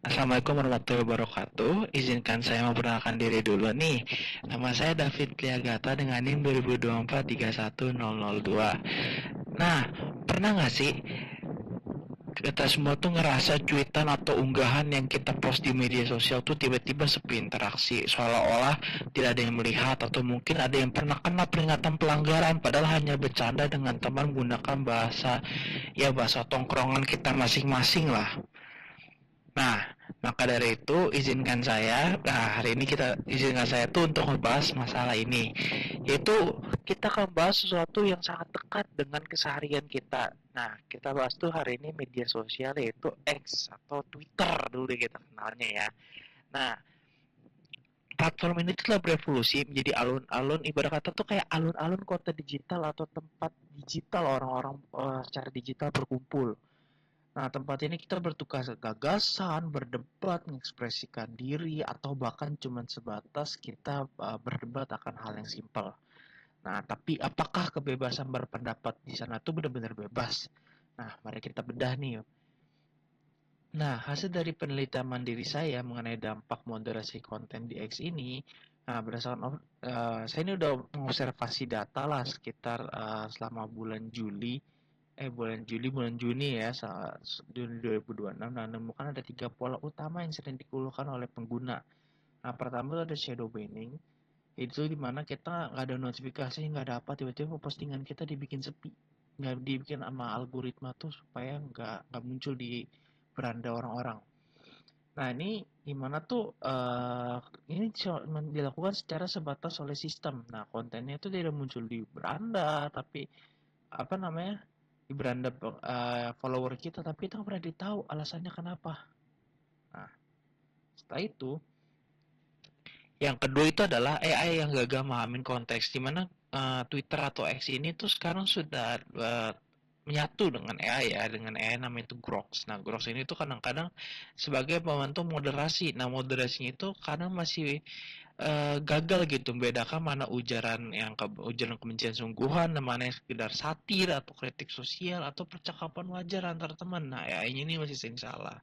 Assalamualaikum warahmatullahi wabarakatuh. Izinkan saya memperkenalkan diri dulu nih. Nama saya David Priagata dengan NIM 2024-31002. Nah, pernah nggak sih kita semua tuh ngerasa cuitan atau unggahan yang kita post di media sosial tuh tiba-tiba sepi interaksi, seolah-olah tidak ada yang melihat atau mungkin ada yang pernah kena peringatan pelanggaran padahal hanya bercanda dengan teman menggunakan bahasa tongkrongan kita masing-masing lah. Nah, maka dari itu hari ini kita izinkan saya tuh untuk membahas masalah ini, yaitu kita akan bahas sesuatu yang sangat dekat dengan keseharian kita. Nah, kita bahas tuh hari ini media sosial yaitu X atau Twitter dulu deh kita kenalnya ya. Nah, platform ini telah berevolusi menjadi alun-alun ibarat kata tuh kayak alun-alun kota digital atau tempat digital orang-orang secara digital berkumpul. Nah, tempat ini kita bertukar gagasan, berdebat, mengekspresikan diri, atau bahkan cuma sebatas kita berdebat akan hal yang simpel. Nah, tapi apakah kebebasan berpendapat di sana itu benar-benar bebas? Nah, mari kita bedah nih. Nah, hasil dari penelitian mandiri saya mengenai dampak moderasi konten di X ini, nah berdasarkan saya ini udah mengobservasi data lah sekitar selama bulan Juni ya, Juni 2026. Nah, menemukan ada tiga pola utama yang sering dikeluhkan oleh pengguna. Nah, pertama itu ada shadow banning, itu dimana kita nggak ada notifikasi, nggak ada apa, tiba-tiba postingan kita dibikin sepi, nggak dibikin sama algoritma tuh supaya nggak muncul di beranda orang-orang. Nah, ini gimana tuh ini dilakukan secara sebatas oleh sistem. Nah, kontennya itu tidak muncul di beranda, tapi apa namanya di beranda follower kita, tapi itu nggak pernah ditahu alasannya kenapa. Nah, setelah itu yang kedua itu adalah AI yang gagal memahami konteks, di mana Twitter atau X ini tuh sekarang sudah menyatu dengan AI ya, dengan AI namanya itu Grok. Nah, Grok ini tuh kadang-kadang sebagai pembantu moderasi. Nah, moderasinya itu kadang masih gagal gitu membedakan mana ujaran kebencian sungguhan, dan mana yang sekedar satir atau kritik sosial atau percakapan wajar antar teman. Nah, AI-nya ini masih sering salah.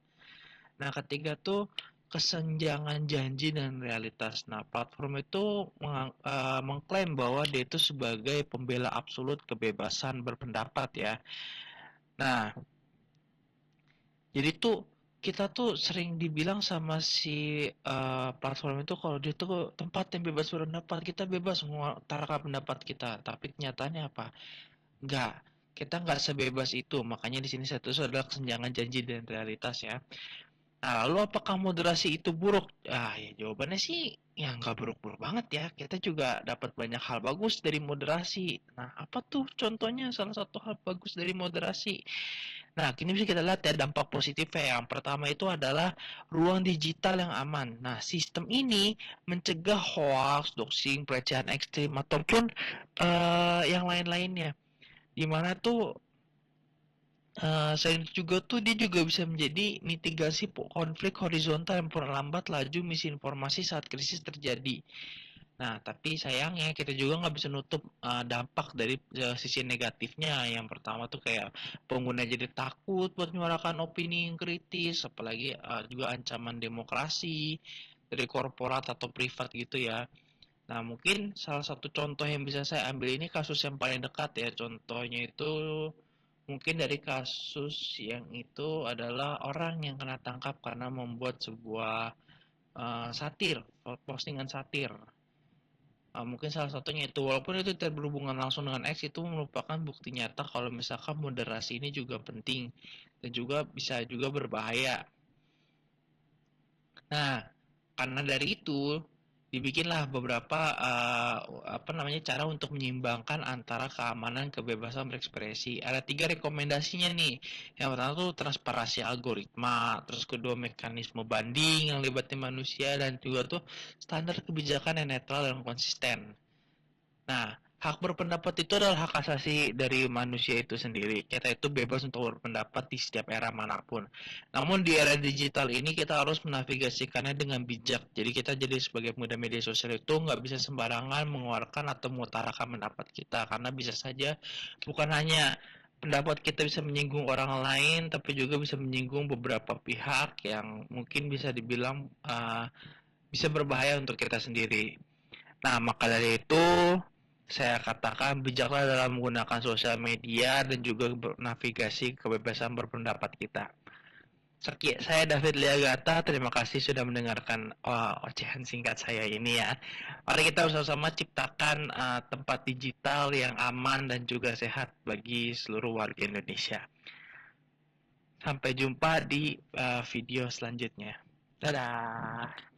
Nah, ketiga tuh kesenjangan janji dan realitas. Nah, platform itu mengklaim bahwa dia itu sebagai pembela absolut kebebasan berpendapat ya. Nah, jadi tuh kita tuh sering dibilang sama si platform itu kalau dia tuh tempat yang bebas berpendapat, kita bebas mengutarakan pendapat kita. Tapi kenyataannya apa? Enggak. Kita nggak sebebas itu. Makanya di sini satu adalah kesenjangan janji dan realitas ya. Nah, lalu apakah moderasi itu buruk? Ya jawabannya sih ya nggak buruk-buruk banget ya. Kita juga dapat banyak hal bagus dari moderasi. Nah, apa tuh contohnya salah satu hal bagus dari moderasi? Nah, kini bisa kita lihat ya dampak positifnya. Yang pertama itu adalah ruang digital yang aman. Nah, sistem ini mencegah hoax, doxing, pelecehan ekstrim, ataupun yang lain-lainnya. Dimana tuh selain itu juga tuh dia juga bisa menjadi mitigasi konflik horizontal yang memperlambat laju misinformasi saat krisis terjadi. Nah, tapi sayangnya kita juga nggak bisa nutup dampak dari sisi negatifnya. Yang pertama tuh kayak pengguna jadi takut buat menyuarakan opini yang kritis, apalagi juga ancaman demokrasi dari korporat atau privat gitu ya. Nah, mungkin salah satu contoh yang bisa saya ambil ini kasus yang paling dekat ya. Contohnya itu mungkin dari kasus yang itu adalah orang yang kena tangkap karena membuat sebuah satir, postingan satir. Mungkin salah satunya itu, walaupun itu tidak berhubungan langsung dengan X, itu merupakan bukti nyata kalau misalkan moderasi ini juga penting dan juga bisa juga berbahaya. Nah, karena dari itu dibikinlah beberapa cara untuk menyeimbangkan antara keamanan kebebasan berekspresi. Ada tiga rekomendasinya nih. Yang pertama tuh transparansi algoritma, terus kedua mekanisme banding yang libatkan manusia, dan juga tuh standar kebijakan yang netral dan konsisten. Nah, hak berpendapat itu adalah hak asasi dari manusia itu sendiri. Kita itu bebas untuk berpendapat di setiap era manapun. Namun di era digital ini kita harus menavigasikannya dengan bijak. Jadi kita jadi sebagai pengguna media sosial itu nggak bisa sembarangan mengeluarkan atau mengutarakan pendapat kita. Karena bisa saja bukan hanya pendapat kita bisa menyinggung orang lain, tapi juga bisa menyinggung beberapa pihak yang mungkin bisa dibilang bisa berbahaya untuk kita sendiri. Nah, maka dari itu saya katakan bijaklah dalam menggunakan sosial media dan juga navigasi kebebasan berpendapat kita. Sekian, saya David Liagata. Terima kasih sudah mendengarkan ocehan singkat saya ini ya. Mari kita bersama-sama ciptakan tempat digital yang aman dan juga sehat bagi seluruh warga Indonesia. Sampai jumpa di video selanjutnya. Dadah.